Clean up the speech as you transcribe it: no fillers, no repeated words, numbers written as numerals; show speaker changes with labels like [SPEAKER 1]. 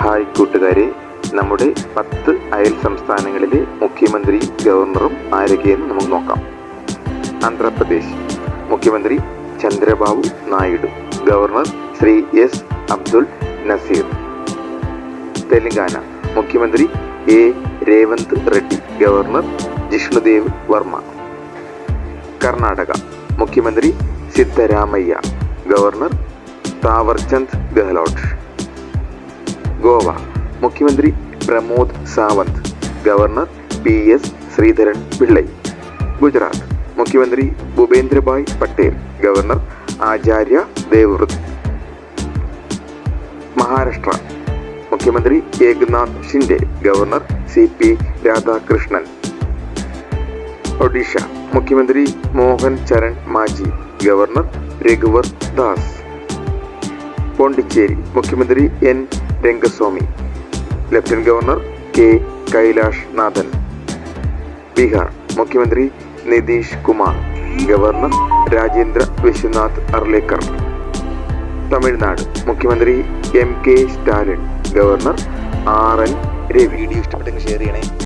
[SPEAKER 1] Hi കൂട്ടുകാരെ, നമ്മുടെ 10 അയൽ സംസ്ഥാനങ്ങളിലെ മുഖ്യമന്ത്രിയും ഗവർണറും ആരൊക്കെയെന്ന് നമുക്ക് നോക്കാം. ആന്ധ്രാപ്രദേശ് മുഖ്യമന്ത്രി ചന്ദ്രബാബു നായിഡു, ഗവർണർ ശ്രീ എസ് അബ്ദുൽ നസീർ. തെലങ്കാന മുഖ്യമന്ത്രി എ രേവന്ത് റെഡ്ഡി, ഗവർണർ ജിഷ്ണുദേവ് വർമ്മ. കർണാടക മുഖ്യമന്ത്രി സിദ്ധരാമയ്യ, ഗവർണർ താവർചന്ദ് ഗെഹ്ലോട്ട്. ഗോവ മുഖ്യമന്ത്രി പ്രമോദ് സാവന്ത്, ഗവർണർ PS ശ്രീധരൻ പിള്ളൈ. ഗുജറാത്ത് മുഖ്യമന്ത്രി ഭൂപേന്ദ്രഭായ് പട്ടേൽ, ഗവർണർ ആചാര്യ ദേവ്വ്രത്. മഹാരാഷ്ട്ര മുഖ്യമന്ത്രി ഏകനാഥ് ഷിൻഡെ, ഗവർണർ CP രാധാകൃഷ്ണൻ. ഒഡീഷ മുഖ്യമന്ത്രി മോഹൻ ചരൺ മാജി, ഗവർണർ രഘുവർ ദാസ്. പോണ്ടിച്ചേരി മുഖ്യമന്ത്രി N Rangaswamy, lieutenant governor K Kailash നാഥൻ. ബീഹാർ മുഖ്യമന്ത്രി നിതീഷ് കുമാർ, ഗവർണർ രാജേന്ദ്ര വിശ്വനാഥ് അർലേക്കർ. തമിഴ്നാട് മുഖ്യമന്ത്രി MK Stalin, governor RN Ravi.
[SPEAKER 2] Video ഇഷ്ടപ്പെട്ടെങ്കിൽ ഷെയർ ചെയ്യണേ.